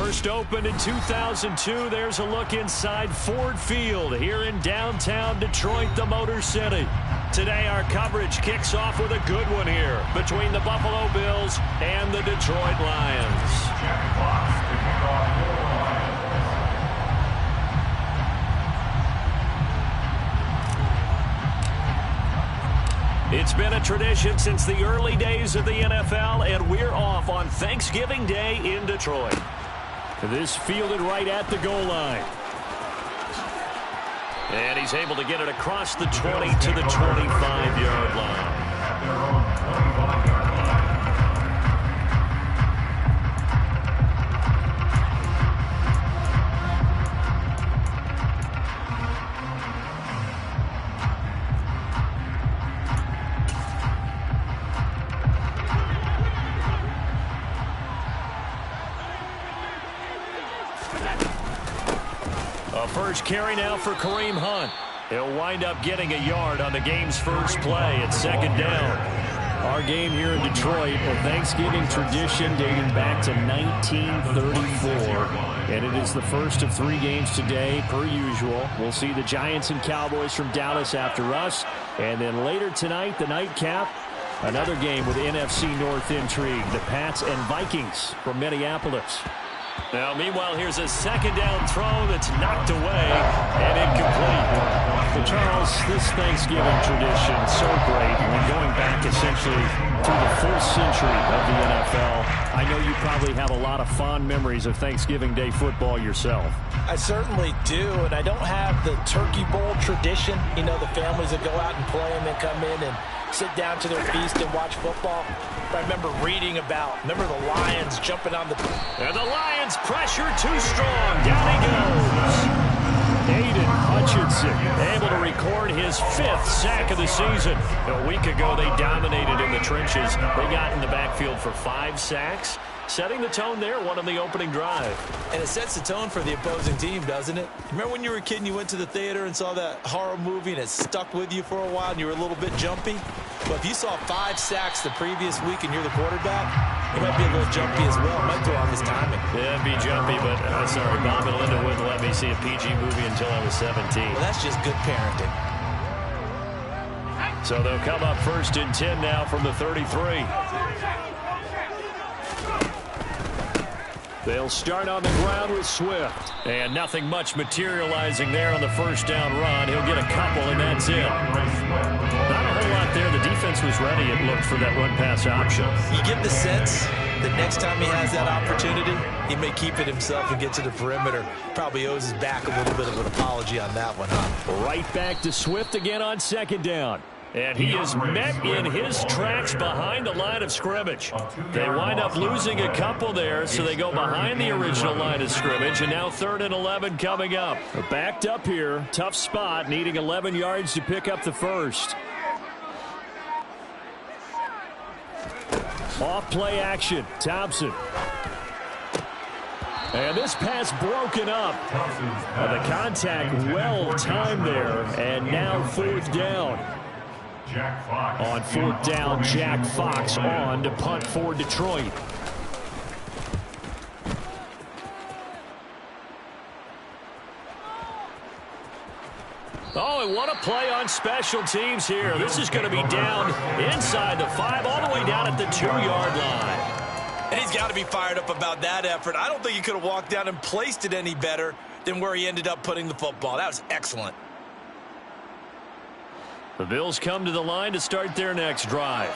First opened in 2002, there's a look inside Ford Field here in downtown Detroit, the Motor City. Today, our coverage kicks off with a good one here between the Buffalo Bills and the Detroit Lions. It's been a tradition since the early days of the NFL, and we're off on Thanksgiving Day in Detroit. This fielded right at the goal line. And he's able to get it across the 20 to the 25-yard line. First carry now for Kareem Hunt. He'll wind up getting a yard on the game's first play at second down. Our game here in Detroit, a Thanksgiving tradition dating back to 1934. And it is the first of 3 games today, per usual. We'll see the Giants and Cowboys from Dallas after us. And then later tonight, the nightcap, another game with NFC North intrigue. The Pats and Vikings from Minneapolis. Now, meanwhile, here's a second down throw that's knocked away and incomplete. But Charles, this Thanksgiving tradition, so great. When going back essentially through the full century of the NFL, I know you probably have a lot of fond memories of Thanksgiving Day football yourself. I certainly do, and I don't have the Turkey Bowl tradition. You know, the families that go out and play and then come in and sit down to their feast and watch football. But I remember reading about, remember the Lions jumping on the... And the Lions pressure too strong. Down he goes. Aiden Hutchinson able to record his 5th sack of the season. A week ago, they dominated in the trenches. They got in the backfield for 5 sacks. Setting the tone there, one on the opening drive. And it sets the tone for the opposing team, doesn't it? Remember when you were a kid and you went to the theater and saw that horror movie and it stuck with you for a while and you were a little bit jumpy? Well, if you saw 5 sacks the previous week and you're the quarterback, it might be a little jumpy as well. It might throw off his timing. Yeah, it'd be jumpy, but sorry, Bob and Linda wouldn't let me see a PG movie until I was 17. Well, that's just good parenting. So they'll come up first and 10 now from the 33. They'll start on the ground with Swift. And nothing much materializing there on the first down run. He'll get a couple, and that's it. Not a whole lot there. The defense was ready, it looked, for that run-pass option. You get the sense that next time he has that opportunity, he may keep it himself and get to the perimeter. Probably owes his back a little bit of an apology on that one, huh? Right back to Swift again on second down. And he is met in his tracks behind the line of scrimmage. They wind up losing a couple there, so they go behind the original line of scrimmage, and now 3rd and 11 coming up. Backed up here, tough spot, needing 11 yards to pick up the first. Off play action, Thompson. And this pass broken up. The contact well timed there, and now 4th down. On 4th down, Jack Fox on to punt for Detroit. Oh, and what a play on special teams here. This is going to be down inside the 5, all the way down at the 2-yard line. And he's got to be fired up about that effort. I don't think he could have walked down and placed it any better than where he ended up putting the football. That was excellent. The Bills come to the line to start their next drive.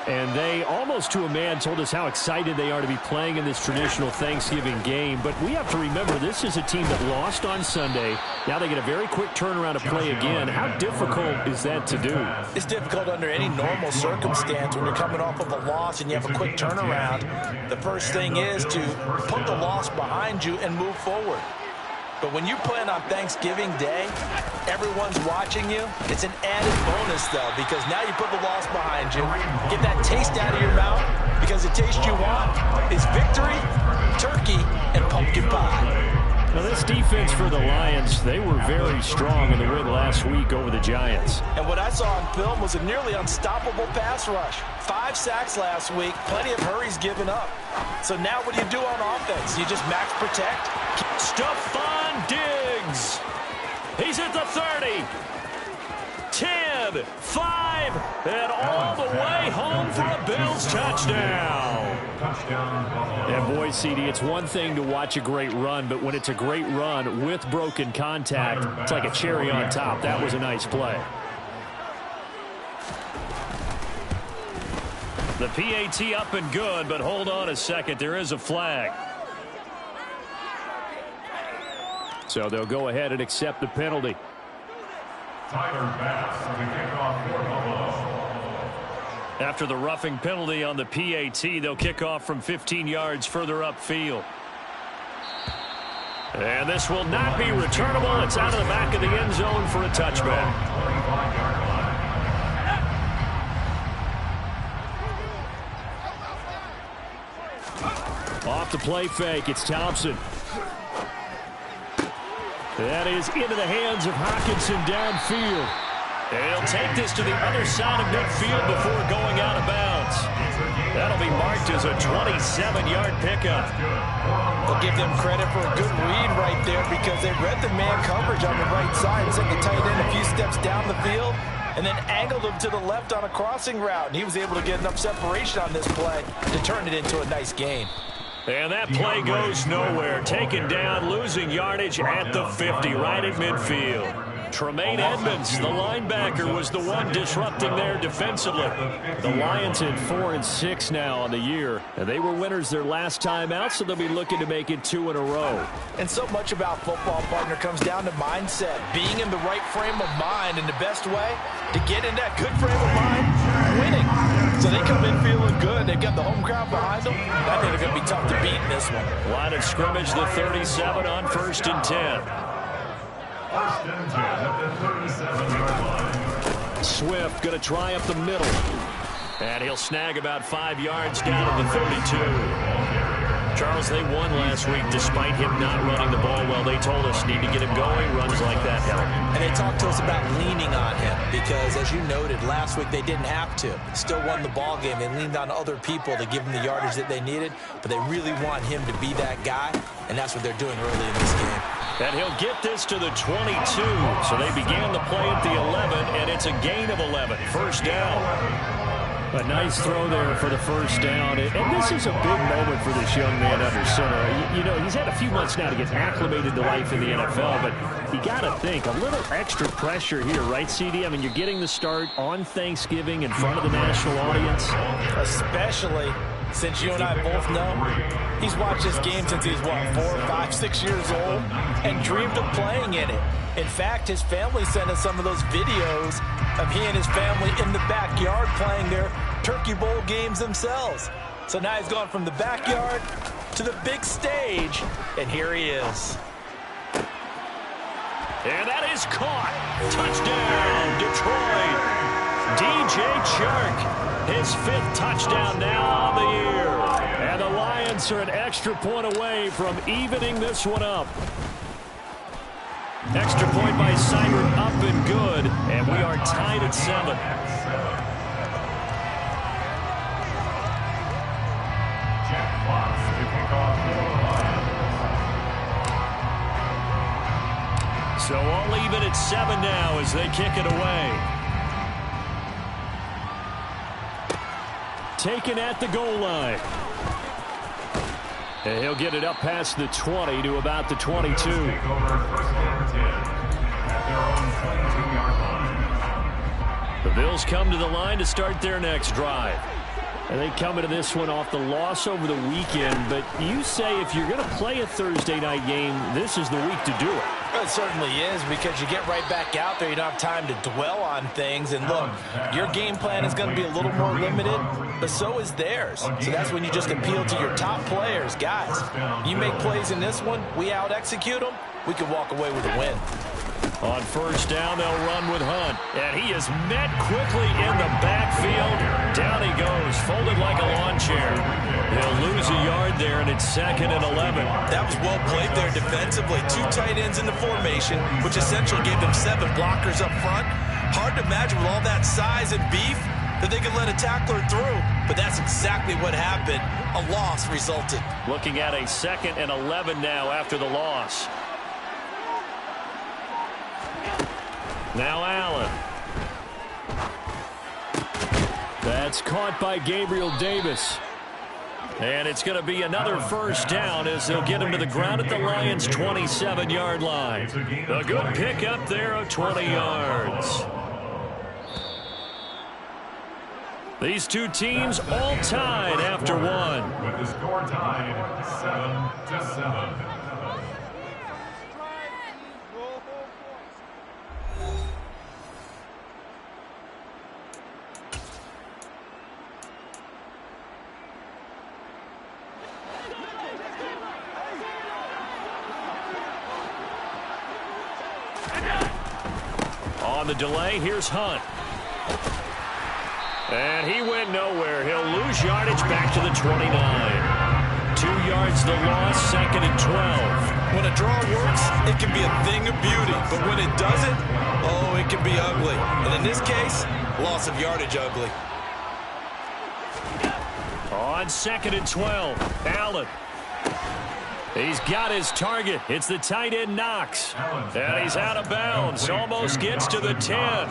And they, almost to a man, told us how excited they are to be playing in this traditional Thanksgiving game. But we have to remember, this is a team that lost on Sunday. Now they get a very quick turnaround to play again. How difficult is that to do? It's difficult under any normal circumstance when you're coming off of a loss and you have a quick turnaround. The first thing is to put the loss behind you and move forward. But when you're playing on Thanksgiving Day, everyone's watching you. It's an added bonus, though, because now you put the loss behind you. Get that taste out of your mouth, because the taste you want is victory, turkey, and pumpkin pie. Well, this defense for the Lions, they were very strong in the win last week over the Giants. And what I saw on film was a nearly unstoppable pass rush. 5 sacks last week, plenty of hurries given up. So now what do you do on offense? You just max protect? Stephon Diggs. He's at the 30. 10, 5, and all the way home for a Bills touchdown. And boy, CD, it's one thing to watch a great run, but when it's a great run with broken contact, it's like a cherry on top. That was a nice play. The PAT up and good, but hold on a second. There is a flag. So they'll go ahead and accept the penalty. After the roughing penalty on the PAT, they'll kick off from 15 yards further upfield. And this will not be returnable. It's out of the back of the end zone for a touchback. Off the play fake, it's Thompson. That is into the hands of Hockenson downfield. And he'll take this to the other side of midfield before going out of bounds. That'll be marked as a 27-yard pickup. We'll give them credit for a good read right there because they read the man coverage on the right side, sent the tight end a few steps down the field, and then angled him to the left on a crossing route. And he was able to get enough separation on this play to turn it into a nice gain. And that play goes nowhere. Taken down, losing yardage at the 50, right at midfield. Tremaine Edmonds, the linebacker, was the one disrupting there defensively. The Lions at 4-6 now on the year. And they were winners their last time out, so they'll be looking to make it 2 in a row. And so much about football, partner, comes down to mindset. Being in the right frame of mind, and the best way to get in that good frame of mind, winning. So they come in feeling good. They've got the home crowd behind them. I think they're going to be tough to beat in this one. Line of scrimmage, the 37 on 1st and 10. Swift going to try up the middle. And he'll snag about 5 yards down at the 32. Charles, they won last week despite him not running the ball well. They told us need to get him going. Runs like that help. And they talked to us about leaning on him because, as you noted, last week they didn't have to. Still won the ball game. They leaned on other people to give them the yardage that they needed, but they really want him to be that guy, and that's what they're doing early in this game. And he'll get this to the 22. So they began the play at the 11, and it's a gain of 11. First down. A nice throw there for the first down. And this is a big moment for this young man under center. You know, he's had a few months now to get acclimated to life in the NFL, but you got to think a little extra pressure here, right, CD? I mean, you're getting the start on Thanksgiving in front of the national audience. Especially since you and I both know he's watched this game since he's, what, 4, 5, 6 years old and dreamed of playing in it. In fact, his family sent us some of those videos of he and his family in the backyard playing their Turkey Bowl games themselves. So now he's gone from the backyard to the big stage, and here he is. And that is caught. Touchdown, Detroit. DJ Chark, his 5th touchdown now on the year. And the Lions are an extra point away from evening this one up. Extra point by Seibert, up and good, and we are tied at 7. So all even at 7 now as they kick it away. Taken at the goal line. And he'll get it up past the 20 to about the 22. The Bills come to the line to start their next drive. And they come into this one off the loss over the weekend. But you say if you're going to play a Thursday night game, this is the week to do it. It certainly is, because you get right back out there. You don't have time to dwell on things. And look, your game plan is going to be a little more limited, but so is theirs. So that's when you just appeal to your top players. Guys, you make plays in this one, we out-execute them, we can walk away with a win. On first down, they'll run with Hunt. And he is met quickly in the backfield. Down he goes, folded like a lawn chair. He'll lose a yard there, and it's 2nd and 11. That was well played there defensively. 2 tight ends in the formation, which essentially gave them 7 blockers up front. Hard to imagine with all that size and beef that they could let a tackler through. But that's exactly what happened. A loss resulted. Looking at a 2nd and 11 now after the loss. Now Allen. That's caught by Gabriel Davis. And it's going to be another first down as they'll get him to the ground at the Lions' 27-yard line. A good pickup there of 20 yards. These two teams all tied after one. With the score tied 7-7. On the delay, here's Hunt. And he went nowhere. He'll lose yardage back to the 29. 2 yards the loss, 2nd and 12. When a draw works, it can be a thing of beauty. But when it doesn't, oh, it can be ugly. And in this case, loss of yardage ugly. On 2nd and 12, Allen. He's got his target. It's the tight end Knox. And he's out of bounds. Almost gets to the 10.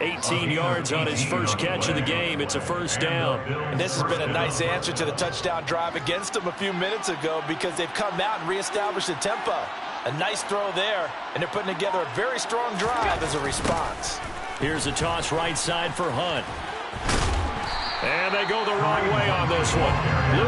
18 yards on his first catch of the game. It's a first down. And this has been a nice answer to the touchdown drive against them a few minutes ago because they've come out and reestablished the tempo. A nice throw there, and they're putting together a very strong drive as a response. Here's a toss right side for Hunt. And they go the wrong way on this one.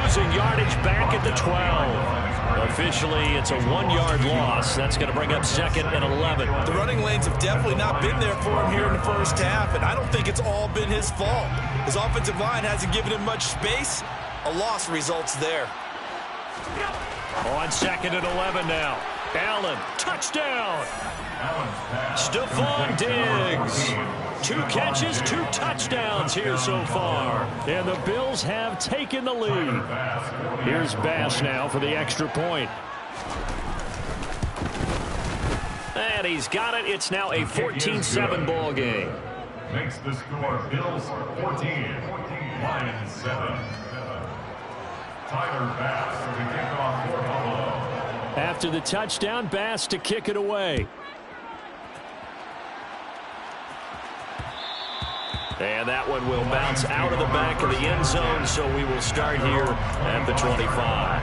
Losing yardage back at the 12. Officially, it's a 1-yard loss. That's going to bring up 2nd and 11. The running lanes have definitely not been there for him here in the first half, and I don't think it's all been his fault. His offensive line hasn't given him much space. A loss results there. On 2nd and 11 now. Allen, touchdown. Stephon Diggs. 2 catches, 2 touchdowns here so far. And the Bills have taken the lead. Here's Bass now for the extra point. And he's got it. It's now a 14-7 ball game. Makes the score Bills 14, Lions 7. Tyler Bass to kick off for Buffalo. After the touchdown, Bass to kick it away. And that one will bounce out of the back of the end zone, so we will start here at the 25.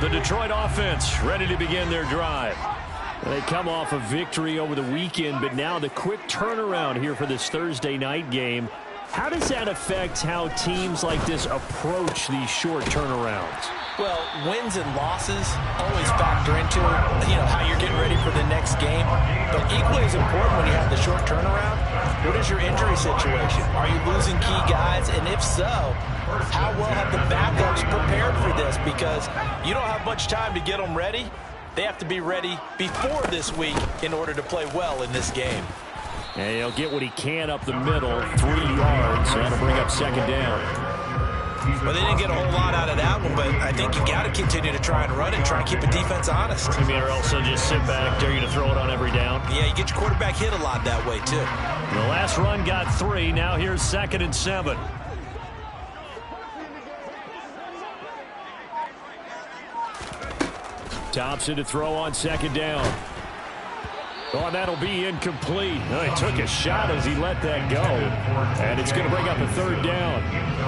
The Detroit offense ready to begin their drive. They come off a victory over the weekend, but now the quick turnaround here for this Thursday night game. How does that affect how teams like this approach these short turnarounds? Well, wins and losses always factor into, how you're getting ready for the next game. But equally as important when you have the short turnaround, what is your injury situation? Are you losing key guys? And if so, how well have the backups prepared for this? Because you don't have much time to get them ready. They have to be ready before this week in order to play well in this game. And he'll get what he can up the middle, 3 yards. That'll bring up 2nd down. Well, they didn't get a whole lot out of that one, but I think you got to continue to try and run and try and keep the defense honest. I mean, or also just sit back, dare you to throw it on every down. Yeah, you get your quarterback hit a lot that way, too. The last run got 3. Now here's 2nd and 7. Thompson to throw on 2nd down. Oh, and that'll be incomplete. Oh, he took a shot as he let that go. And it's going to bring up a 3rd down.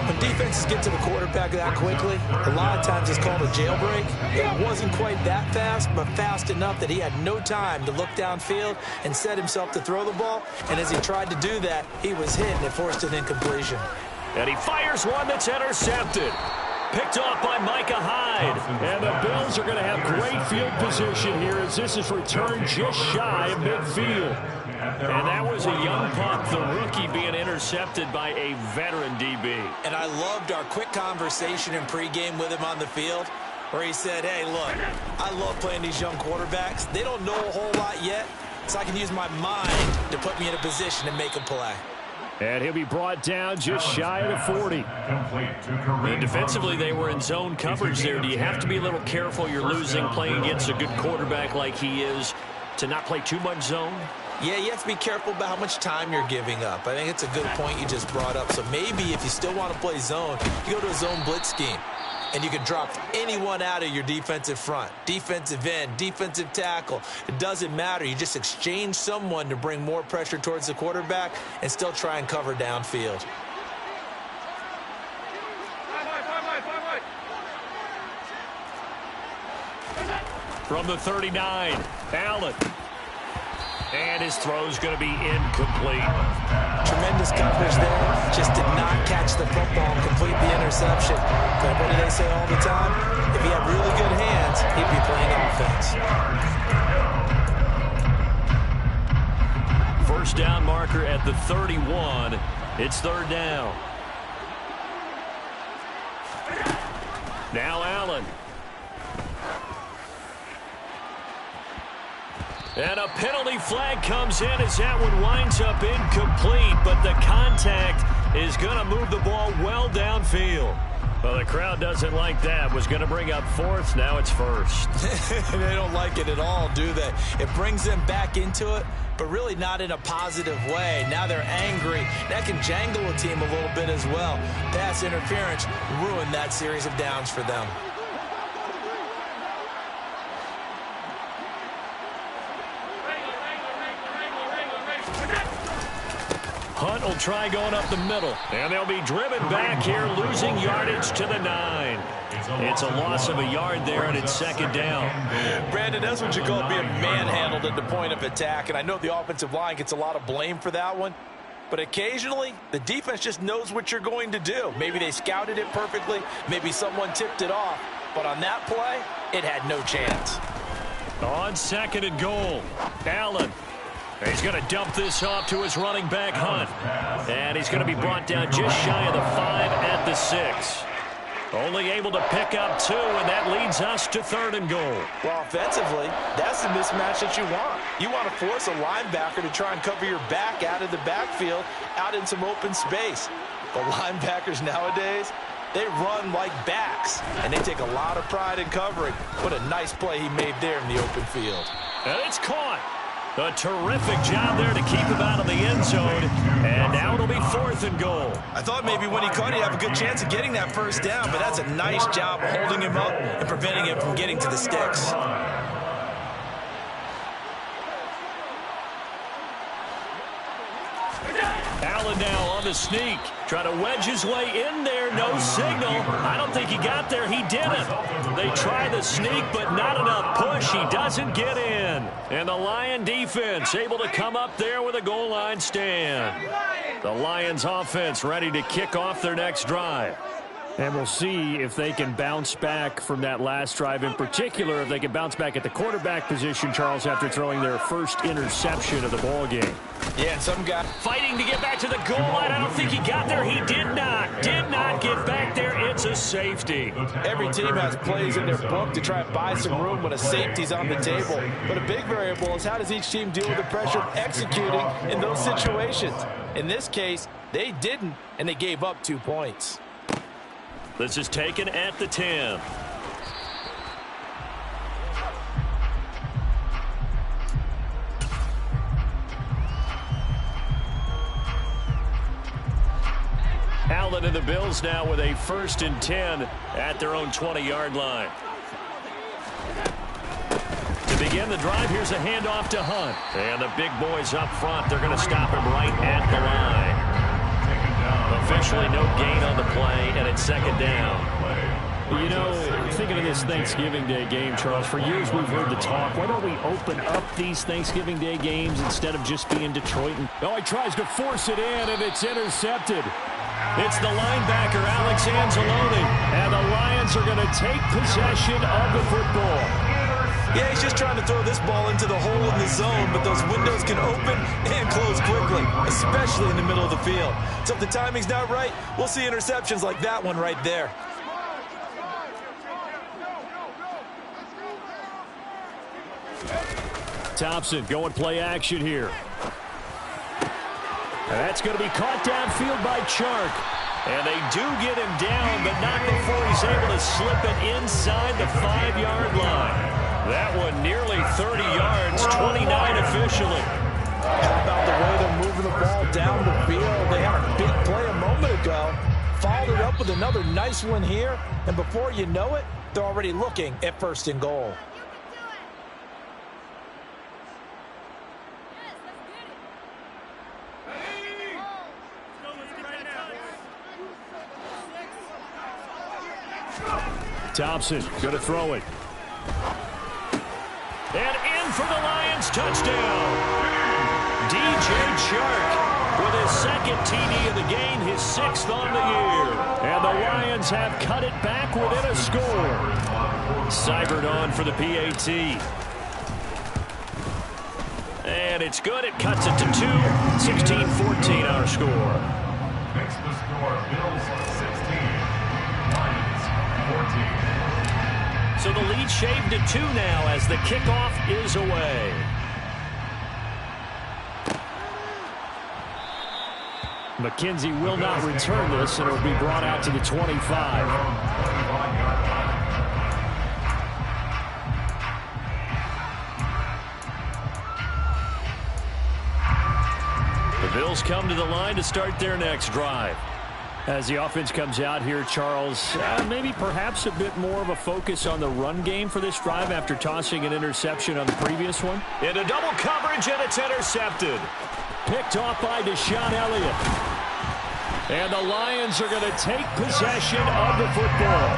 When defenses get to the quarterback that quickly, a lot of times it's called a jailbreak. It wasn't quite that fast, but fast enough that he had no time to look downfield and set himself to throw the ball. And as he tried to do that, he was hit and it forced an incompletion. And he fires one that's intercepted. Picked off by Micah Hyde. And the Bills are going to have great field position here as this is returned just shy of midfield. And that was a young pup, the rookie being intercepted by a veteran DB. And I loved our quick conversation in pregame with him on the field. where he said, hey, look, I love playing these young quarterbacks. They don't know a whole lot yet, so I can use my mind to put me in a position to make a play. And he'll be brought down just shy of the 40. And defensively, they were in zone coverage there. Do you have to be a little careful you're losing playing against a good quarterback like he is to not play too much zone? Yeah, you have to be careful about how much time you're giving up. I think it's a good point you just brought up. So maybe if you still want to play zone, you go to a zone blitz scheme. And you can drop anyone out of your defensive front, defensive end, defensive tackle. It doesn't matter. You just exchange someone to bring more pressure towards the quarterback and still try and cover downfield. From the 39, Allen. And his throw's going to be incomplete. Tremendous coverage there. Just did not catch the football and complete the interception. But what do they say all the time? If he had really good hands, he'd be playing offense. First down marker at the 31. It's third down. Now Allen. And a penalty flag comes in as that one winds up incomplete, but the contact is going to move the ball well downfield. Well, the crowd doesn't like that. Was going to bring up fourth. Now it's first. They don't like it at all, do they? It brings them back into it, but really not in a positive way. Now they're angry. That can jangle a team a little bit as well. Pass interference ruined that series of downs for them. Hunt will try going up the middle. And they'll be driven back here, losing yardage to the 9. It's a loss of a yard there, and it's second down. Brandon, that's what you call being manhandled at the point of attack. And I know the offensive line gets a lot of blame for that one. But occasionally, the defense just knows what you're going to do. Maybe they scouted it perfectly. Maybe someone tipped it off. But on that play, it had no chance. On second and goal, Allen. He's going to dump this off to his running back, Hunt. And he's going to be brought down just shy of the 5 at the 6. Only able to pick up 2, and that leads us to third and goal. Well, offensively, that's the mismatch that you want. You want to force a linebacker to try and cover your back out of the backfield, out in some open space. The linebackers nowadays, they run like backs, and they take a lot of pride in covering. What a nice play he made there in the open field. And it's caught. A terrific job there to keep him out of the end zone. And now it'll be fourth and goal. I thought maybe when he caught it, he'd have a good chance of getting that first down, but that's a nice job holding him up and preventing him from getting to the sticks. Allen now on the sneak. Try to wedge his way in there. No signal. I don't think he got there. He didn't. They try the sneak, but not enough push. He doesn't get in. And the Lion defense able to come up there with a goal line stand. The Lions offense ready to kick off their next drive. And we'll see if they can bounce back from that last drive. In particular, if they can bounce back at the quarterback position, Charles, after throwing their first interception of the ball game. Yeah, and some guy fighting to get back to the goal line. I don't think he got there. He did not get back there. It's a safety. Every team has plays in their book to try and buy some room when a safety's on the table. But a big variable is how does each team deal with the pressure of executing in those situations. In this case, they didn't, and they gave up 2 points. This is taken at the 10. Allen and the Bills now with a 1st and 10 at their own 20-yard line. To begin the drive, here's a handoff to Hunt. And the big boys up front, they're going to stop him right at the line. Officially no gain on the play, and it's second down. You know, thinking of this Thanksgiving Day game, Charles, for years we've heard the talk, why don't we open up these Thanksgiving Day games instead of just being Detroit? Oh, he tries to force it in, and it's intercepted. It's the linebacker, Alex Anzalone, and the Lions are going to take possession of the football. Yeah, he's just trying to throw this ball into the hole in the zone, but those windows can open and close quickly, especially in the middle of the field. So if the timing's not right, we'll see interceptions like that one right there. Thompson going play action here. And that's going to be caught downfield by Chark. And they do get him down, but not before he's able to slip it inside the 5-yard line. That one nearly 30 yards, 29 officially. How about the way they're moving the ball down the field? They had a big play a moment ago. Followed it up with another nice one here. And before you know it, they're already looking at 1st and goal. Thompson going to throw it. And in for the Lions, touchdown. DJ Chark with his 2nd TD of the game, his 6th on the year. And the Lions have cut it back within a score. Seibert on for the PAT. And it's good. It cuts it to 2. 16-14 our score. Makes the score Bills 16, Lions 14. So the lead shaved to 2 now as the kickoff is away. McKenzie will not return this, and it will be brought out to the 25. The Bills come to the line to start their next drive. As the offense comes out here, Charles, maybe perhaps a bit more of a focus on the run game for this drive after tossing an interception on the previous one. Into double coverage, and it's intercepted. Picked off by Deshaun Elliott. And the Lions are going to take possession of the football.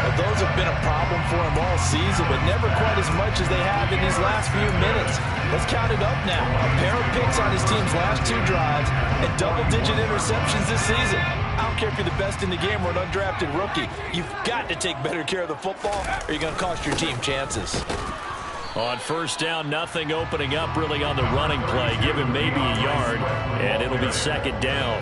Well, those have been a problem for him all season, but never quite as much as they have in these last few minutes. Let's count it up now. A pair of picks on his team's last 2 drives and double-digit interceptions this season. I don't care if you're the best in the game or an undrafted rookie. You've got to take better care of the football or you're going to cost your team chances. On 1st down, nothing opening up really on the running play. Give him maybe a yard, and it'll be 2nd down.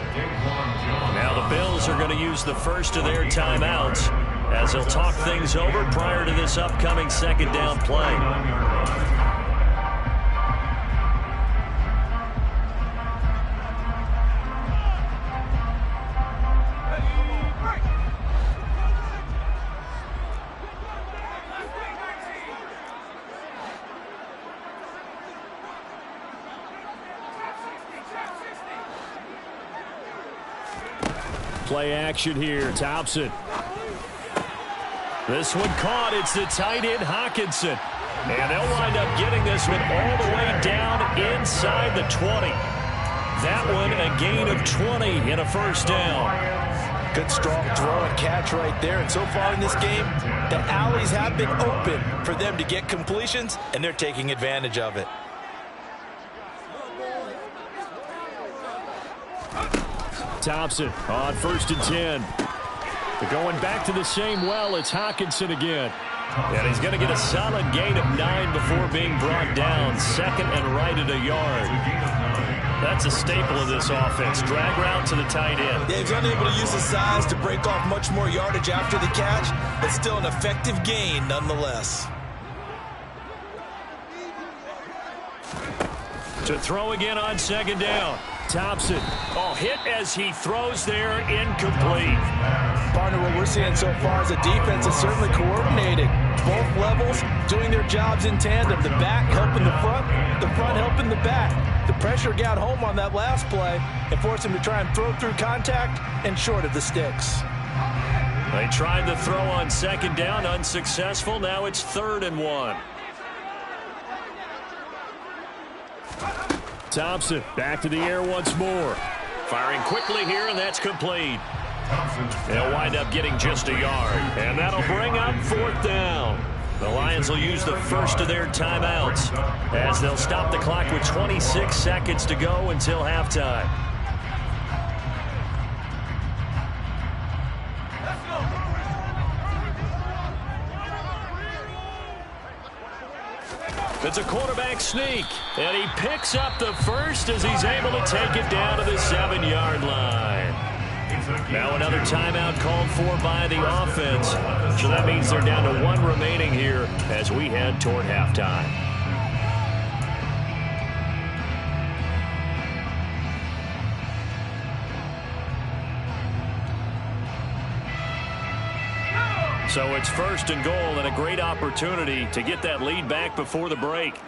Now the Bills are going to use the first of their timeouts as they'll talk things over prior to this upcoming 2nd down play. Play action here. Thompson. This one caught. It's the tight end, Hawkinson. And they'll wind up getting this one all the way down inside the 20. That one a gain of 20 in a 1st down. Good strong throw and catch right there. And so far in this game, the alleys have been open for them to get completions, and they're taking advantage of it. Thompson on 1st and 10. They're going back to the same well. It's Hawkinson again. And he's going to get a solid gain of 9 before being brought down. 2nd and right at a yard. That's a staple of this offense. Drag route to the tight end. Yeah, he's unable to use his size to break off much more yardage after the catch, but still an effective gain nonetheless. To throw again on 2nd down. Thompson. Oh, hit as he throws there, incomplete. Partner, what we're seeing so far is a defense is certainly coordinated. Both levels doing their jobs in tandem. The back helping the front helping the back. The pressure got home on that last play and forced him to try and throw through contact and short of the sticks. They tried the throw on 2nd down, unsuccessful. Now it's 3rd and 1. Thompson back to the air once more. Firing quickly here, and that's complete. They'll wind up getting just a yard, and that'll bring up 4th down. The Lions will use the first of their timeouts as they'll stop the clock with 26 seconds to go until halftime. It's a quarterback sneak, and he picks up the first as he's able to take it down to the 7-yard line. Now another timeout called for by the offense. So that means they're down to 1 remaining here as we head toward halftime. So it's 1st and goal and a great opportunity to get that lead back before the break.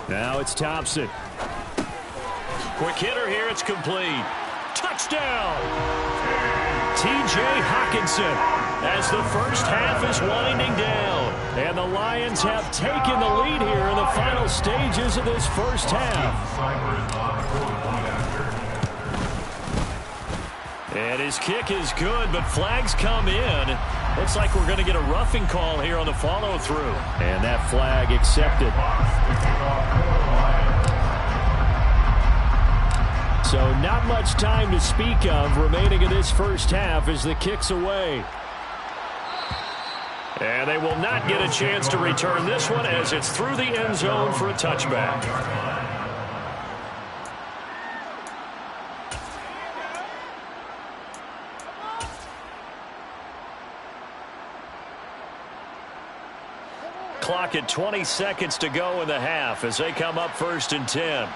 Now it's Thompson. Quick hitter here. It's complete. Touchdown! T.J. Hockenson as the first half is winding down. And the Lions have taken the lead here in the final stages of this first half. And his kick is good, but flags come in. Looks like we're going to get a roughing call here on the follow-through. And that flag accepted. So not much time to speak of remaining in this first half as the kick's away. And they will not get a chance to return this one as it's through the end zone for a touchback. Clock at 20 seconds to go in the half as they come up 1st and 10.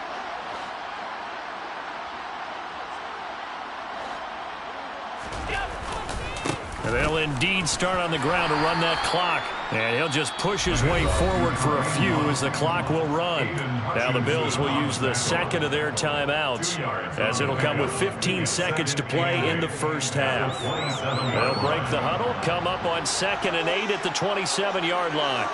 And they'll indeed start on the ground to run that clock. And he'll just push his way forward for a few as the clock will run. Now the Bills will use the second of their timeouts as it'll come with 15 seconds to play in the first half. They'll break the huddle, come up on 2nd and 8 at the 27-yard line.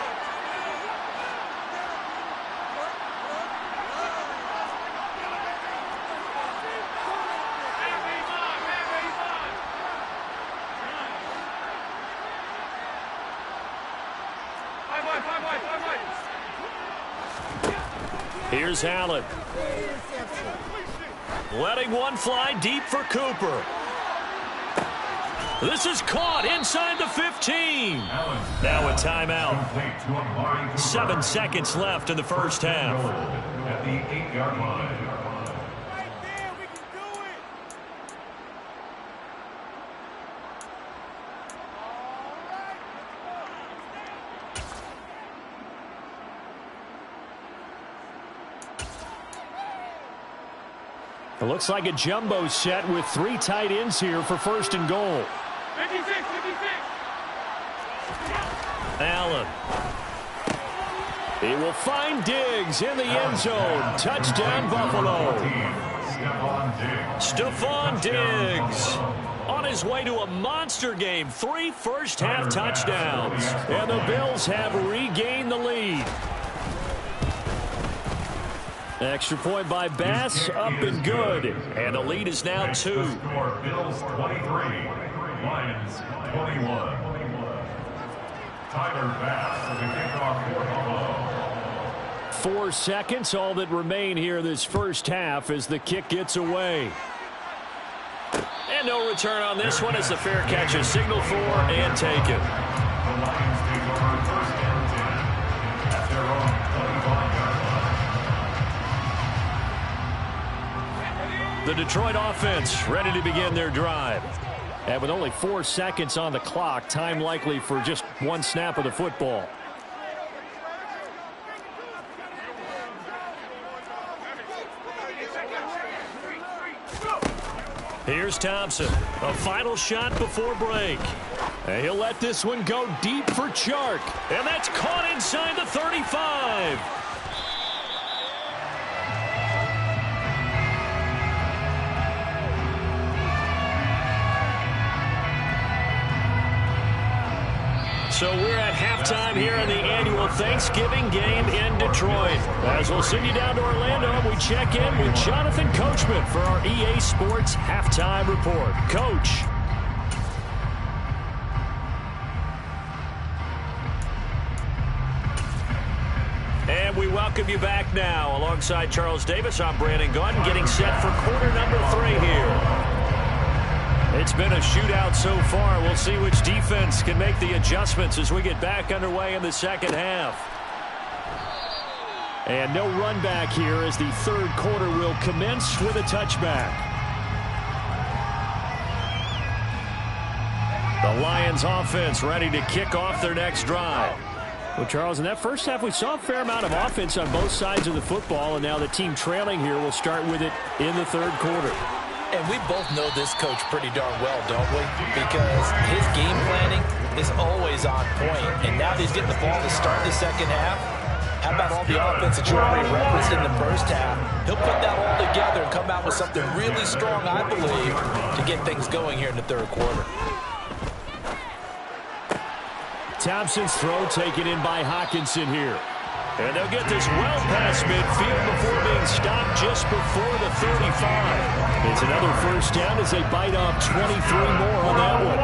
Here's Allen. Letting one fly deep for Cooper. This is caught inside the 15. Now a timeout. 7 seconds left in the first half. At the 8-yard line. 'It looks like a jumbo set with 3 tight ends here for 1st and goal. 56. Allen. He will find Diggs in the end zone. Touchdown, Buffalo. Stephon Diggs on his way to a monster game. 3 first-half touchdowns. And the Bills have regained the lead. Extra point by Bass, up and good. And the lead is now 2. Bills 23, Lions 21. Tyler Bass with the kickoff for Buffalo. 4 seconds, all that remain here this first half as the kick gets away. And no return on this one as the fair catch is signaled for and taken. The Lions take over 1st and 10 at their own 25-yard line. The Detroit offense ready to begin their drive. And with only 4 seconds on the clock, time likely for just 1 snap of the football. Here's Thompson. A final shot before break. And he'll let this one go deep for Chark. And that's caught inside the 35. So we're at halftime here in the annual Thanksgiving game in Detroit. As we'll send you down to Orlando, we check in with Jonathan Coachman for our EA Sports Halftime Report. Coach. And we welcome you back now. Alongside Charles Davis, I'm Brandon Gaudin, getting set for quarter number 3 here. It's been a shootout so far. We'll see which defense can make the adjustments as we get back underway in the second half. And no run back here as the third quarter will commence with a touchback. The The Lions offense ready to kick off their next drive. Well, Charles, in that first half, we saw a fair amount of offense on both sides of the football, and now the team trailing here will start with it in the third quarter. And we both know this coach pretty darn well, don't we? Because his game planning is always on point. And now that he's getting the ball to start the second half, how about all the offense that you already referenced in the first half? He'll put that all together and come out with something really strong, I believe, to get things going here in the third quarter. Thompson's throw taken in by Hockenson here. And they'll get this well past midfield before being stopped just before the 35. It's another first down as they bite off 23 more on that one.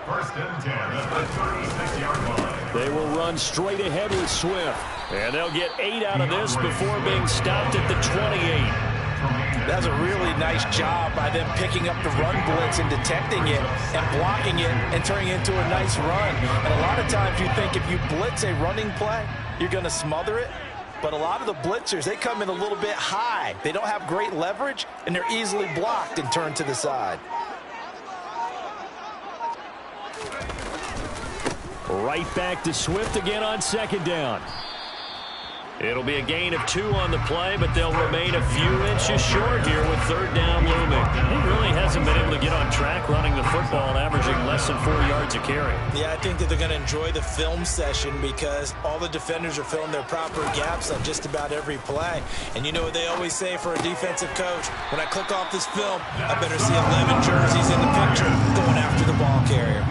First and 10 at the 36-yard line. They will run straight ahead with Swift. And they'll get 8 out of this before being stopped at the 28. That's a really nice job by them picking up the run blitz and detecting it and blocking it and turning it into a nice run. And a lot of times you think if you blitz a running play, you're going to smother it. But a lot of the blitzers, they come in a little bit high. They don't have great leverage, and they're easily blocked and turned to the side. Right back to Swift again on second down. It'll be a gain of 2 on the play, but they'll remain a few inches short here with third down looming. He really hasn't been able to get on track running the football and averaging less than 4 yards a carry. Yeah, I think that they're going to enjoy the film session because all the defenders are filling their proper gaps on just about every play. And you know what they always say for a defensive coach? When I click off this film, I better see 11 jerseys in the picture going after the ball carrier.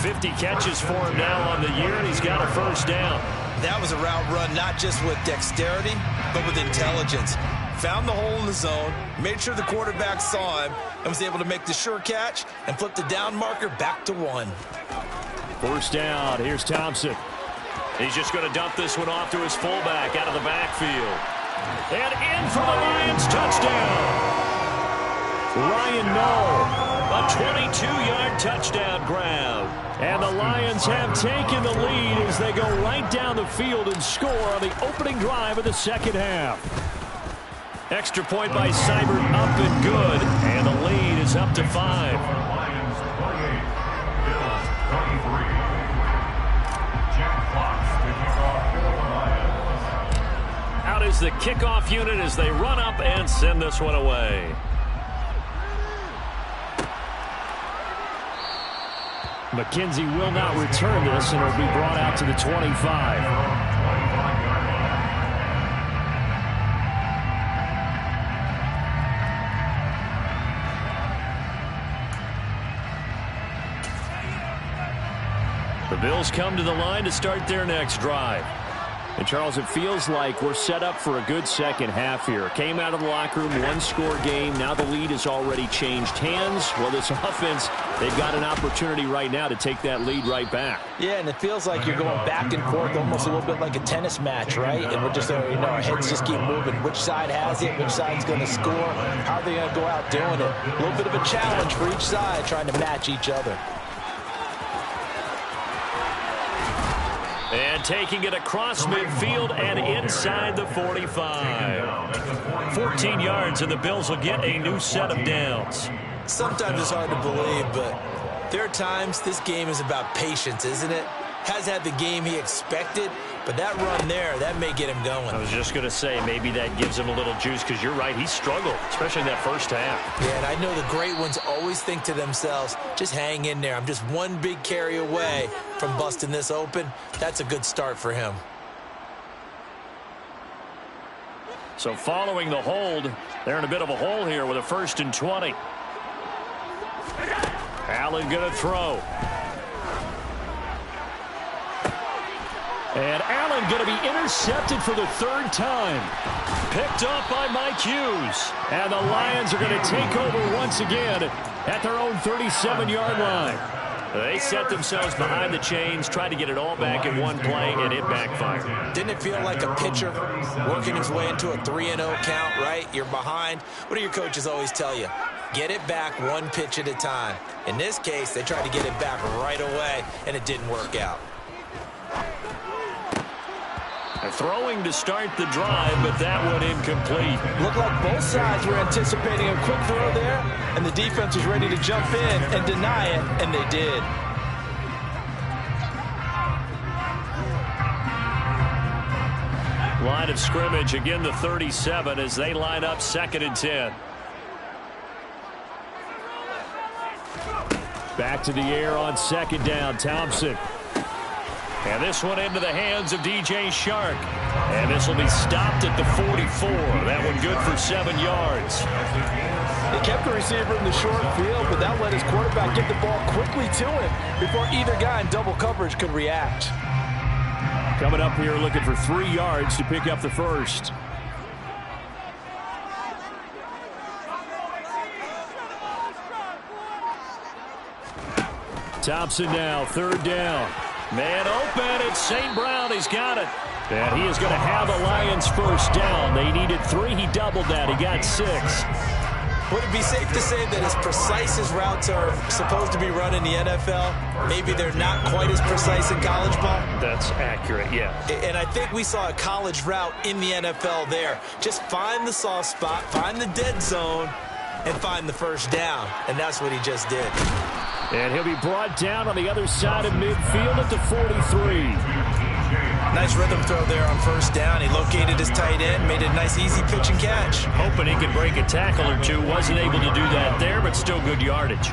50 catches for him now on the year, and he's got a first down. That was a route run not just with dexterity, but with intelligence. Found the hole in the zone, made sure the quarterback saw him, and was able to make the sure catch and flip the down marker back to 1. First down, here's Thompson. He's just going to dump this one off to his fullback out of the backfield. And in for the Lions, touchdown. Ryan Knoll, a 22-yard touchdown grab. And the Lions have taken the lead as they go right down the field and score on the opening drive of the second half. Extra point by Seibert up and good. And the lead is up to 5. Lions 28, Bills 23. Jack Fox to kick off for the Lions. Out is the kickoff unit as they run up and send this one away. McKenzie will not return this, and it'll be brought out to the 25. The Bills come to the line to start their next drive. And, Charles, it feels like we're set up for a good second half here. Came out of the locker room, one-score game. Now the lead has already changed hands. Well, this offense, they've got an opportunity right now to take that lead right back. Yeah, and it feels like you're going back and forth almost a little bit like a tennis match, right? And we're just, our heads just keep moving. Which side has it? Which side's going to score? How are they going to go out doing it? A little bit of a challenge for each side trying to match each other. And taking it across midfield and inside the 45. 14 yards, and the Bills will get a new set of downs. Sometimes it's hard to believe, but there are times this game is about patience, isn't it? Has had the game he expected, but that run there, that may get him going. I was just going to say, maybe that gives him a little juice, because you're right, he struggled, especially in that first half. Yeah, and I know the great ones always think to themselves, just hang in there. I'm just one big carry away from busting this open. That's a good start for him. So following the hold, they're in a bit of a hole here with a 1st and 20. Allen going to throw. And Allen going to be intercepted for the 3rd time. Picked up by Mike Hughes. And the Lions are going to take over once again at their own 37-yard line. They set themselves behind the chains, tried to get it all back in one play, and it backfired. Didn't it feel like a pitcher working his way into a 3-0 count, right? You're behind. What do your coaches always tell you? Get it back one pitch at a time. In this case, they tried to get it back right away, and it didn't work out. Throwing to start the drive, but that one incomplete. Looked like both sides were anticipating a quick throw there, and the defense was ready to jump in and deny it, and they did. Line of scrimmage, again the 37 as they line up 2nd and 10. Back to the air on 2nd down, Thompson. And this one into the hands of DJ Shark. And this will be stopped at the 44. That one good for 7 yards. They kept the receiver in the short field, but that let his quarterback get the ball quickly to him before either guy in double coverage could react. Coming up here looking for 3 yards to pick up the first. Thompson now, 3rd down. Man open, it's St. Brown. He's got it. And he is going to have the Lions first down. They needed 3. He doubled that. He got 6. Would it be safe to say that as precise as routes are supposed to be run in the NFL, maybe they're not quite as precise in college ball? That's accurate, yeah. And I think we saw a college route in the NFL there. Just find the soft spot, find the dead zone, and find the first down. And that's what he just did. And he'll be brought down on the other side of midfield at the 43. Nice rhythm throw there on first down. He located his tight end, made it a nice easy pitch and catch. Hoping he could break a tackle or two. Wasn't able to do that there, but still good yardage.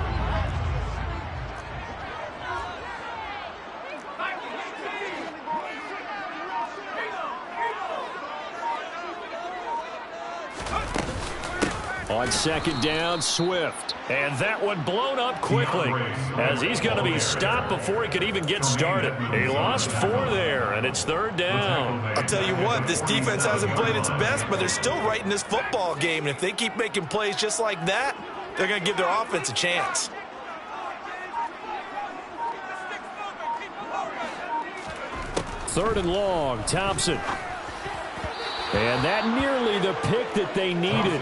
On 2nd down, Swift. And that one blown up quickly as he's going to be stopped before he could even get started. He lost 4 there, and it's 3rd down. I'll tell you what, this defense hasn't played its best, but they're still right in this football game. And if they keep making plays just like that, they're going to give their offense a chance. Third and long, Thompson. And that nearly the pick that they needed.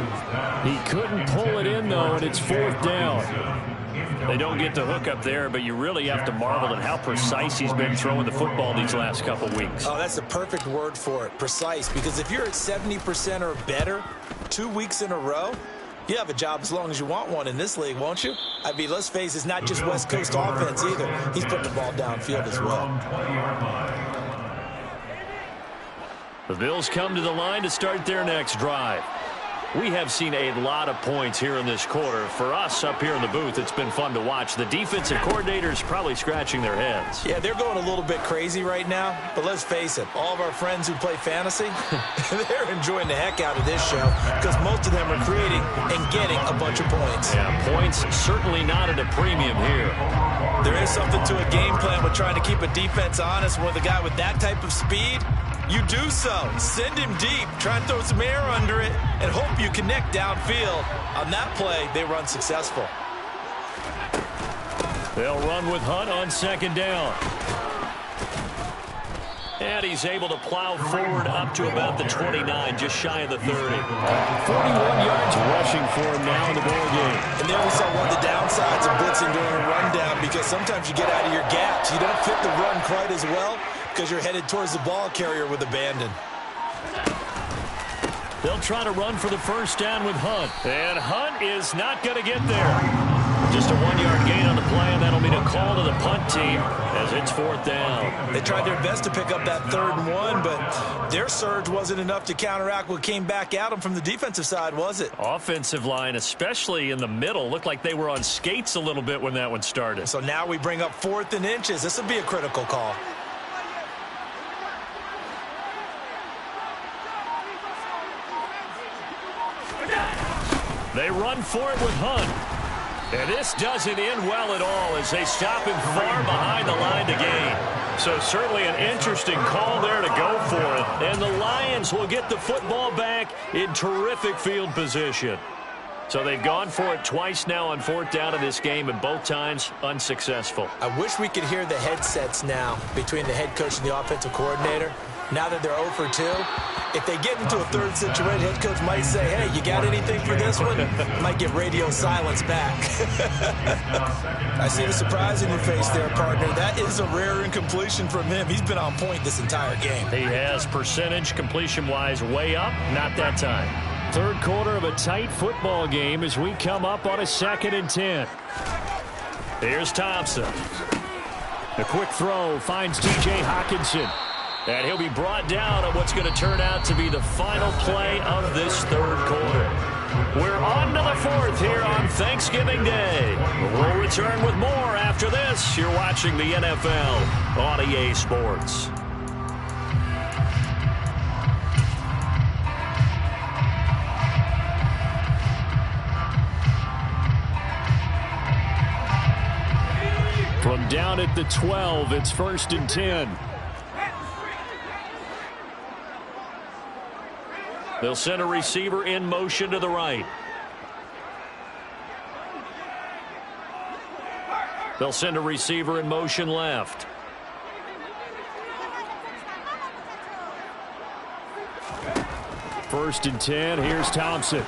He couldn't pull it in, though, and it's 4th down. They don't get the hook up there, but you really have to marvel at how precise he's been throwing the football these last couple weeks. Oh, that's the perfect word for it, precise, because if you're at 70% or better 2 weeks in a row, you have a job as long as you want one in this league, won't you? I mean, let's face it, it's not just West Coast offense either. He's putting the ball downfield as well. The Bills come to the line to start their next drive. We have seen a lot of points here in this quarter. For us up here in the booth, it's been fun to watch. The defensive coordinators probably scratching their heads. Yeah, they're going a little bit crazy right now. But let's face it, all of our friends who play fantasy, they're enjoying the heck out of this show because most of them are creating and getting a bunch of points. Yeah, points certainly not at a premium here. There is something to a game plan with trying to keep a defense honest with a guy with that type of speed. You do so. Send him deep. Try and throw some air under it and hope you connect downfield. On that play, they run successful. They'll run with Hunt on 2nd down. And he's able to plow forward up to about the 29, just shy of the 30. 41 yards rushing for him now in the ball game. And there we saw one of the downsides of blitzing during a rundown because sometimes you get out of your gaps. You don't fit the run quite as well because you're headed towards the ball carrier with abandon. They'll try to run for the first down with Hunt. And Hunt is not going to get there. Just a 1-yard gain on the play, and that'll mean a call to the punt team as it's 4th down. They tried their best to pick up that 3rd and 1, but their surge wasn't enough to counteract what came back at them from the defensive side, was it? Offensive line, especially in the middle, looked like they were on skates a little bit when that one started. So now we bring up 4th and inches. This will be a critical call. They run for it with Hunt. And this doesn't end well at all as they stop him far behind the line to gain. So certainly an interesting call there to go for it. And the Lions will get the football back in terrific field position. So they've gone for it twice now on 4th down in this game, and both times unsuccessful. I wish we could hear the headsets now between the head coach and the offensive coordinator. Now that they're 0 for 2, if they get into a third situation, head coach might say, hey, you got anything for this one? Might get radio silence back. I see the surprise in your face there, partner. That is a rare incompletion from him. He's been on point this entire game. He has percentage completion-wise way up, not that time. Third quarter of a tight football game as we come up on a 2nd and 10. Here's Thompson. A quick throw finds T.J. Hockenson. And he'll be brought down on what's going to turn out to be the final play of this third quarter. We're on to the 4th here on Thanksgiving Day. We'll return with more after this. You're watching the NFL on EA Sports. From down at the 12, it's 1st and 10. They'll send a receiver in motion to the right. They'll send a receiver in motion left. First and 10, here's Thompson.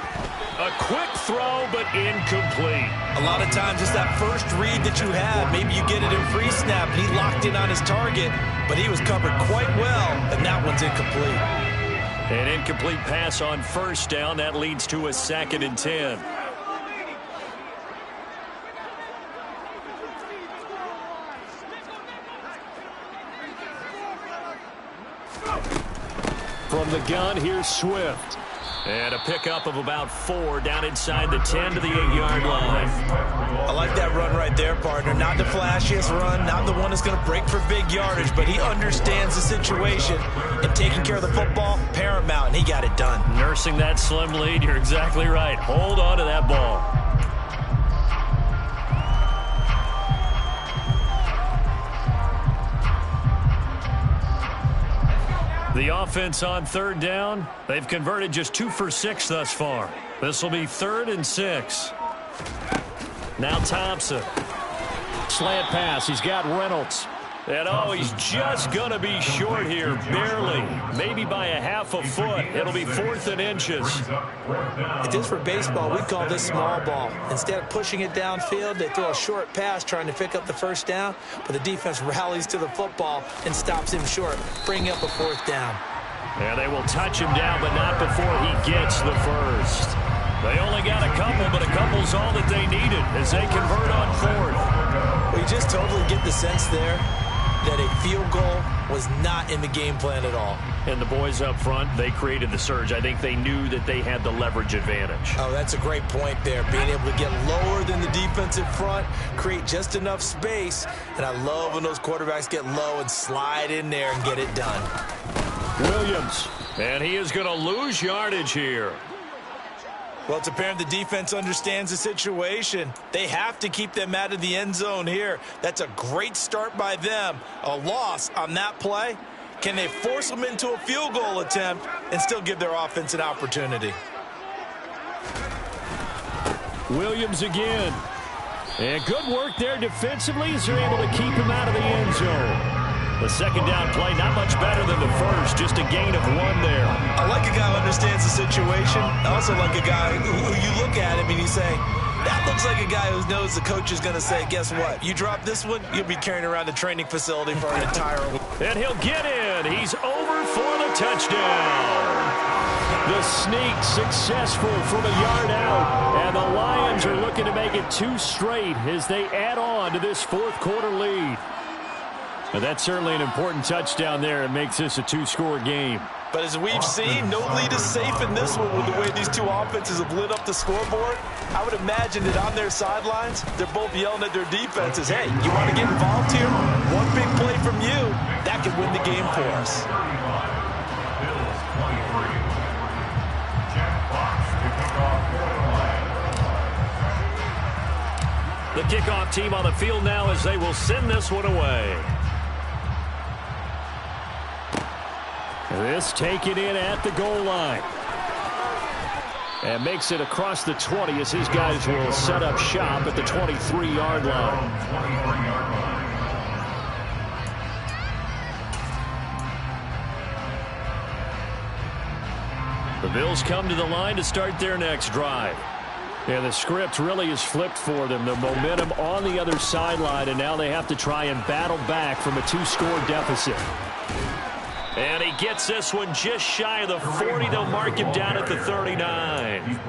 A quick throw, but incomplete. A lot of times, just that first read that you have, maybe you get it in free snap, and he locked in on his target, but he was covered quite well, and that one's incomplete. An incomplete pass on first down. That leads to a 2nd and 10. From the gun, here's Swift. And a pickup of about 4 down inside the 10 to the 8-yard line. I like that run right there, partner. Not the flashiest run, not the one that's going to break for big yardage, but he understands the situation, and taking care of the football, paramount, and he got it done. Nursing that slim lead, you're exactly right. Hold on to that ball. The offense on 3rd down, they've converted just 2 for 6 thus far. This will be 3rd and 6. Now Thompson. Slant pass, he's got Reynolds. And oh, he's just going to be short here, barely. Maybe by a half a foot. It'll be 4th and inches. If this were baseball, we'd call this small ball. Instead of pushing it downfield, they throw a short pass trying to pick up the 1st down, but the defense rallies to the football and stops him short, bringing up a 4th down. And they will touch him down, but not before he gets the first. They only got a couple, but a couple's all that they needed as they convert on 4th. Well, you just totally get the sense there that a field goal was not in the game plan at all. And the boys up front, they created the surge. I think they knew that they had the leverage advantage. Oh, that's a great point there. Being able to get lower than the defensive front, create just enough space. And I love when those quarterbacks get low and slide in there and get it done. Williams, and he is going to lose yardage here. Well, it's apparent the defense understands the situation. They have to keep them out of the end zone here. That's a great start by them. A loss on that play. Can they force them into a field goal attempt and still give their offense an opportunity? Williams again. And good work there defensively as they're able to keep him out of the end zone. The 2nd down play, not much better than the first, just a gain of 1 there. I like a guy who understands the situation. I also like a guy who you look at him and you say, that looks like a guy who knows the coach is going to say, guess what? You drop this one, you'll be carrying around the training facility for an entire week. And he'll get in. He's over for the touchdown. The sneak successful from a yard out. And the Lions are looking to make it 2 straight as they add on to this 4th quarter lead. But that's certainly an important touchdown there. It makes this a 2-score game. But as we've seen, no lead is safe in this one with the way these two offenses have lit up the scoreboard. I would imagine that on their sidelines, they're both yelling at their defenses, hey, you want to get involved here? One big play from you, that could win the game for us. The kickoff team on the field now as they will send this one away. This taken in at the goal line. And makes it across the 20 as his guys will set up shop at the 23-yard line. The Bills come to the line to start their next drive. And the script really is flipped for them. The momentum on the other sideline, and now they have to try and battle back from a 2-score deficit. And he gets this one just shy of the 40. They'll mark him down at the 39.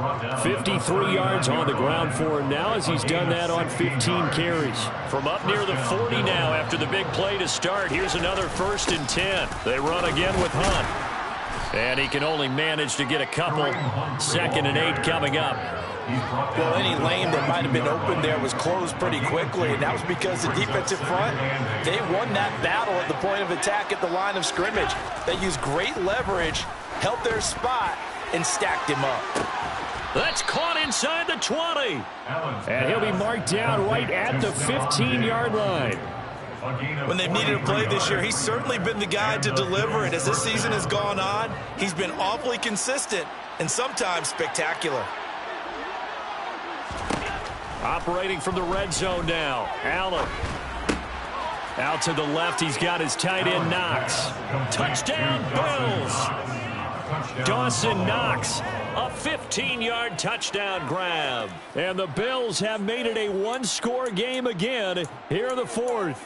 53 yards on the ground for him now as he's done that on 15 carries. From up near the 40 now after the big play to start. Here's another 1st and 10. They run again with Hunt. And he can only manage to get a couple. 2nd and 8 coming up. Well, any lane that might have been open there was closed pretty quickly, and that was because the defensive front, they won that battle at the point of attack at the line of scrimmage. They used great leverage, held their spot, and stacked him up. That's caught inside the 20. And he'll be marked down right at the 15-yard line. When they've needed a play this year, he's certainly been the guy to deliver it. As this season has gone on, he's been awfully consistent and sometimes spectacular. Operating from the red zone now. Allen. Out to the left, he's got his tight end, Knox. Touchdown, Bills. Dawson Knox, a 15-yard touchdown grab. And the Bills have made it a 1-score game again here in the 4th.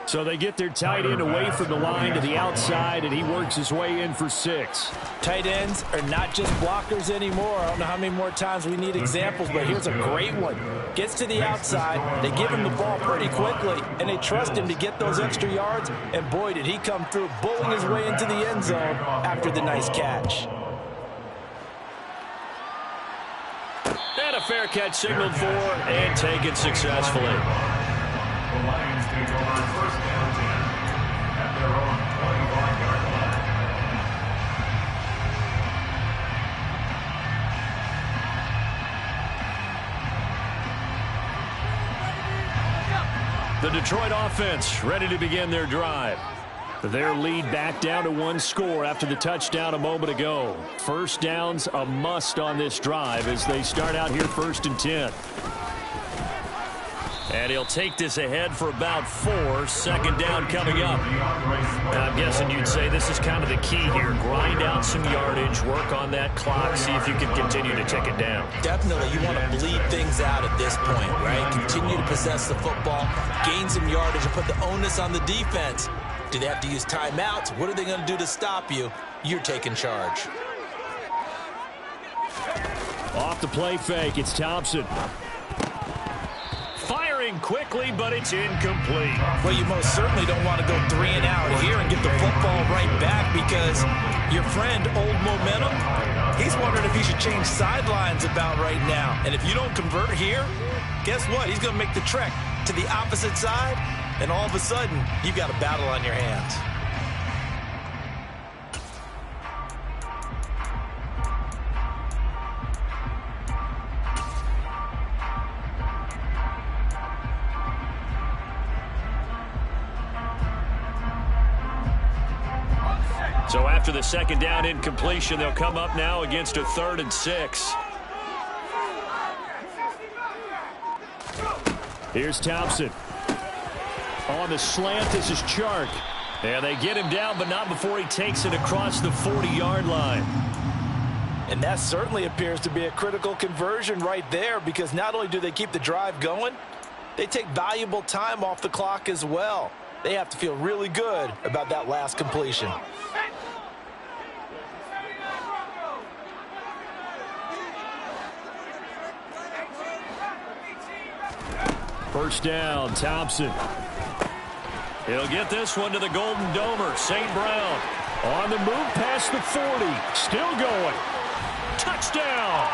So they get their tight end away from the line to the outside, and he works his way in for 6. Tight ends are not just blockers anymore. I don't know how many more times we need examples, but here's a great one. Gets to the outside, they give him the ball pretty quickly, and they trust him to get those extra yards, and boy, did he come through, bowling his way into the end zone after the nice catch. And a fair catch signaled for and taken successfully. The Lions take over 1st and 10 at their own 25-yard line. The Detroit offense ready to begin their drive. Their lead back down to 1 score after the touchdown a moment ago. 1st downs a must on this drive as they start out here 1st and 10. And he'll take this ahead for about 4. 2nd down coming up. Now, I'm guessing you'd say this is kind of the key here. Grind out some yardage, work on that clock, see if you can continue to tick it down. Definitely, you want to bleed things out at this point, right? Continue to possess the football, gain some yardage, and put the onus on the defense. Do they have to use timeouts? What are they going to do to stop you? You're taking charge. Off the play fake, it's Thompson. Firing quickly, but it's incomplete. Well, you most certainly don't want to go 3 and out here and get the football right back because your friend, Old Momentum, he's wondering if he should change sidelines about right now. And if you don't convert here, guess what? He's going to make the trek to the opposite side, and all of a sudden, you've got a battle on your hands. So after the 2nd down incompletion, they'll come up now against a 3rd and 6. Here's Thompson. On the slant, this is Chark. And they get him down, but not before he takes it across the 40-yard line. And that certainly appears to be a critical conversion right there because not only do they keep the drive going, they take valuable time off the clock as well. They have to feel really good about that last completion. First down, Thompson. He'll get this one to the Golden Domer, St. Brown. On the move past the 40. Still going. Touchdown!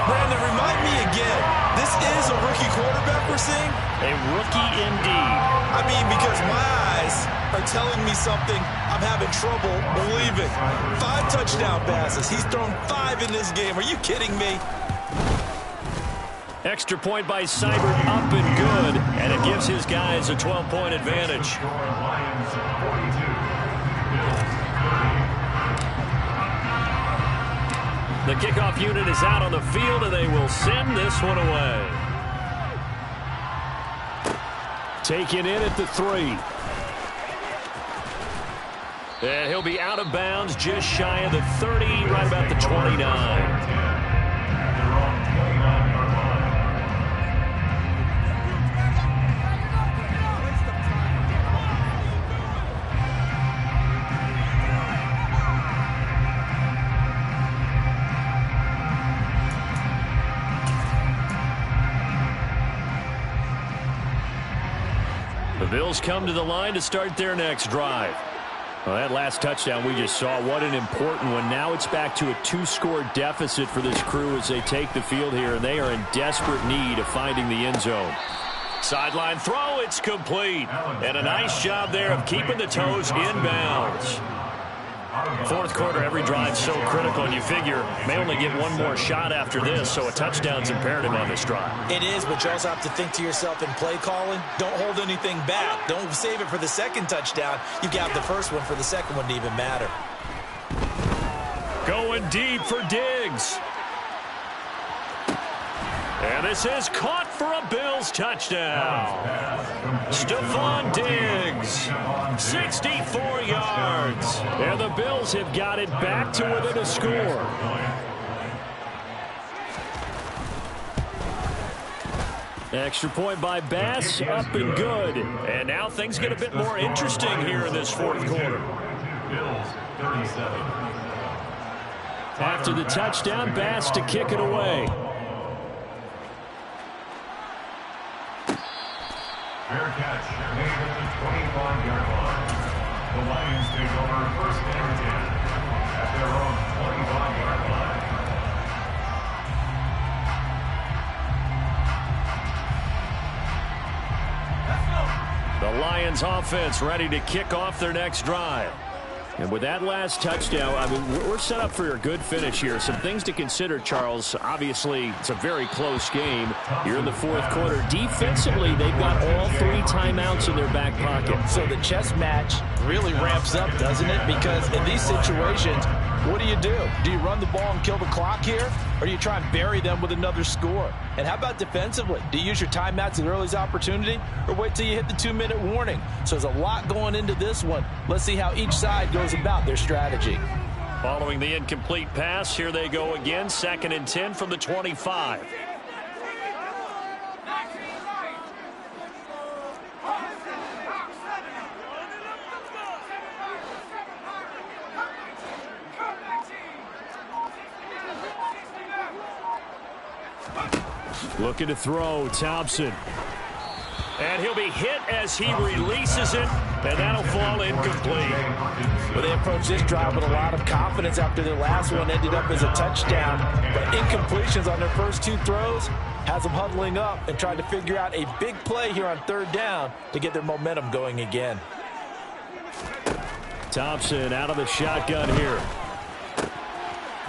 Brandon, remind me again, this is a rookie quarterback we're seeing? A rookie indeed. I mean, because my eyes are telling me something I'm having trouble believing. 5 touchdown passes. He's thrown 5 in this game. Are you kidding me? Extra point by Seibert, up and good, and it gives his guys a 12-point advantage. Lions 42, Bills 30. The kickoff unit is out on the field, and they will send this one away. Taken in at the 3. And he'll be out of bounds just shy of the 30, right about the 29. The Bills come to the line to start their next drive. Well, that last touchdown we just saw, what an important one. Now it's back to a 2-score deficit for this crew as they take the field here, and they are in desperate need of finding the end zone. Sideline throw, it's complete. And a nice job there of keeping the toes inbounds. Fourth quarter, every drive's so critical, and you figure may only get one more shot after this, so a touchdown's imperative on this drive. It is, but you also have to think to yourself in play calling, don't hold anything back. Don't save it for the second touchdown. You got the first one for the second one to even matter. Going deep for Diggs. And this is caught for a Bills touchdown. Stephon Diggs, 64 yards. And the Bills have got it back to within a score. Extra point by Bass, up and good. And now things get a bit more interesting here in this fourth quarter. Bills 37. After the touchdown, Bass to kick it away. Fair catch made at the 25-yard line. The Lions take over first and 10 at their own 25-yard line. The Lions offense ready to kick off their next drive. And with that last touchdown, I mean, we're set up for a good finish here. Some things to consider, Charles. Obviously, it's a very close game here in the fourth quarter. Defensively, they've got all 3 timeouts in their back pocket. So the chess match really ramps up, doesn't it? Because in these situations, what do? Do you run the ball and kill the clock here? Or do you try and bury them with another score? And how about defensively? Do you use your timeouts at the earliest opportunity? Or wait till you hit the 2-minute warning? So there's a lot going into this one. Let's see how each side goes about their strategy. Following the incomplete pass, here they go again. 2nd and 10 from the 25. Looking to throw, Thompson. And he'll be hit as he releases it, and that'll fall incomplete. Well, they approached this drive with a lot of confidence after their last one ended up as a touchdown. But incompletions on their first 2 throws has them huddling up and trying to figure out a big play here on 3rd down to get their momentum going again. Thompson out of the shotgun here.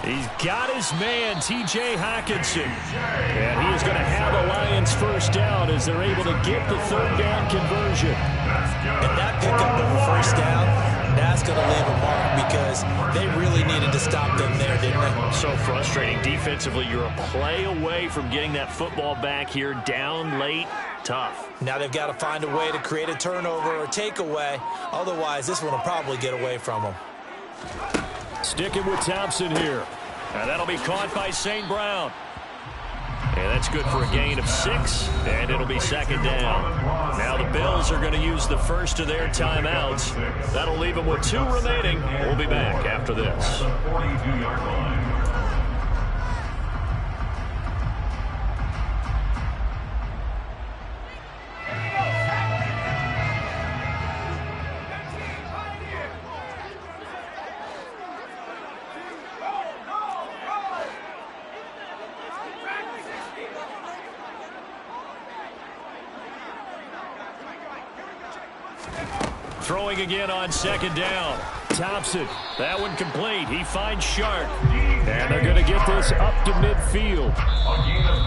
He's got his man, T.J. Hockenson. And he is going to have the Lions first down as they're able to get the 3rd down conversion. And that pickup of a first down, that's going to leave a mark because they really needed to stop them there, didn't they? So frustrating. Defensively, you're a play away from getting that football back here down late. Tough. Now they've got to find a way to create a turnover or takeaway. Otherwise, this one will probably get away from them. Sticking with Thompson here. And that'll be caught by St. Brown. And that's good for a gain of 6, and it'll be 2nd down. Now the Bills are going to use the first of their timeouts. That'll leave them with 2 remaining. We'll be back after this. 42-yard line. Throwing again on 2nd down. Thompson, that one complete. He finds Sharp. And they're going to get this up to midfield.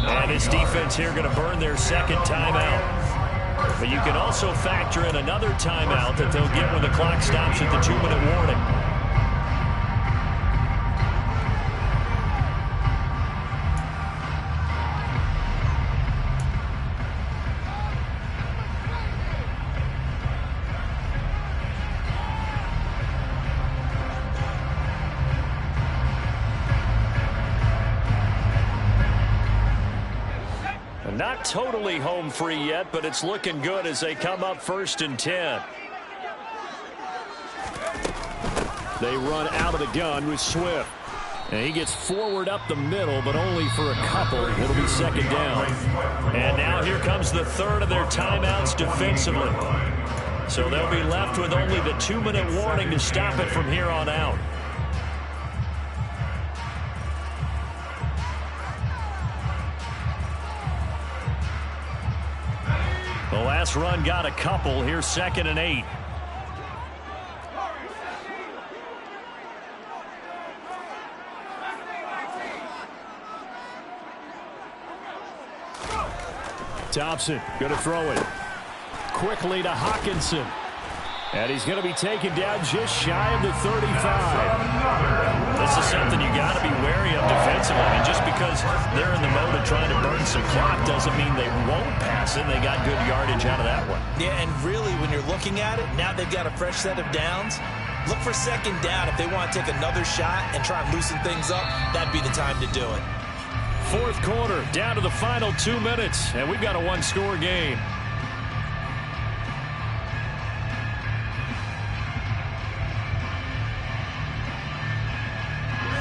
And his defense here going to burn their 2nd timeout. But you can also factor in another timeout that they'll get when the clock stops at the 2-minute warning. Not totally home free yet, but it's looking good as they come up 1st and 10. They run out of the gun with Swift. And he gets forward up the middle, but only for a couple. It'll be 2nd down. And now here comes the 3rd of their timeouts defensively. So they'll be left with only the 2-minute warning to stop it from here on out. The last run got a couple. Here's 2nd and 8. Thompson going to throw it quickly to Hawkinson. And he's going to be taken down just shy of the 35. This is something you got to be wary of defensively. I mean, just because they're in the mode of trying to burn some clock doesn't mean they won't pass it. They got good yardage out of that one. Yeah, and really, when you're looking at it, now they've got a fresh set of downs. Look for 2nd down. If they want to take another shot and try and loosen things up, that'd be the time to do it. 4th quarter, down to the final 2 minutes, and we've got a one-score game.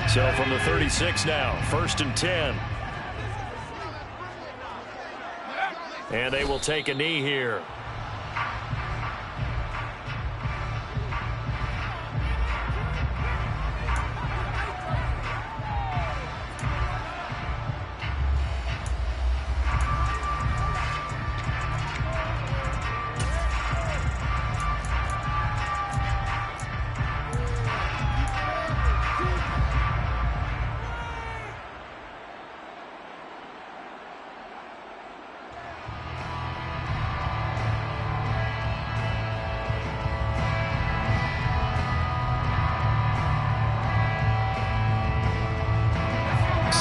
So from the 36 now, 1st and 10. And they will take a knee here.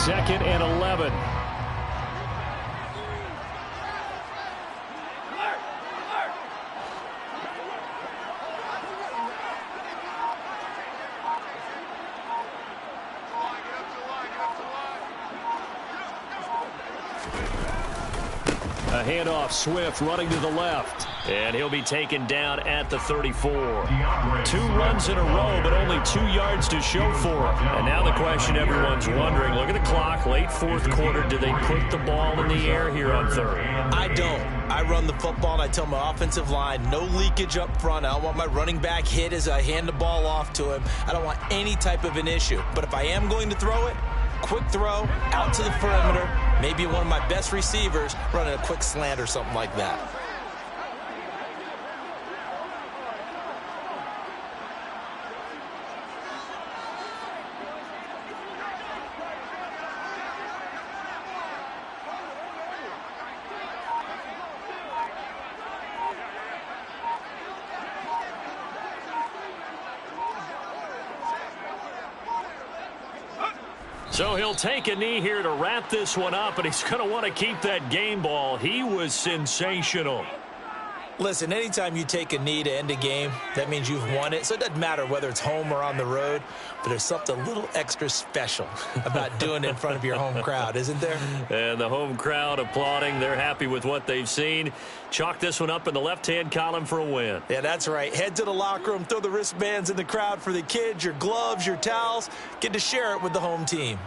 Second and 11. A handoff, Swift running to the left. And he'll be taken down at the 34. 2 runs in a row, but only 2 yards to show for it. And now the question everyone's wondering, look at the clock, late 4th quarter, do they put the ball in the air here on 3rd? I don't. I run the football, and I tell my offensive line, no leakage up front. I don't want my running back hit as I hand the ball off to him. I don't want any type of an issue. But if I am going to throw it, quick throw, out to the perimeter, maybe one of my best receivers running a quick slant or something like that. So he'll take a knee here to wrap this one up, and he's going to want to keep that game ball. He was sensational. Listen, anytime you take a knee to end a game, that means you've won it. So it doesn't matter whether it's home or on the road, but there's something a little extra special about doing it in front of your home crowd, isn't there? And the home crowd applauding. They're happy with what they've seen. Chalk this one up in the left-hand column for a win. Yeah, that's right. Head to the locker room, throw the wristbands in the crowd for the kids, your gloves, your towels. Get to share it with the home team.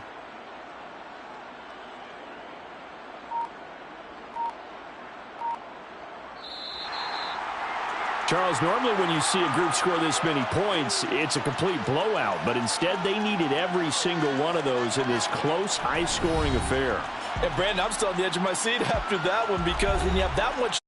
Charles, normally when you see a group score this many points, it's a complete blowout. But instead, they needed every single one of those in this close, high-scoring affair. And, Brandon, I'm still on the edge of my seat after that one because when you have that much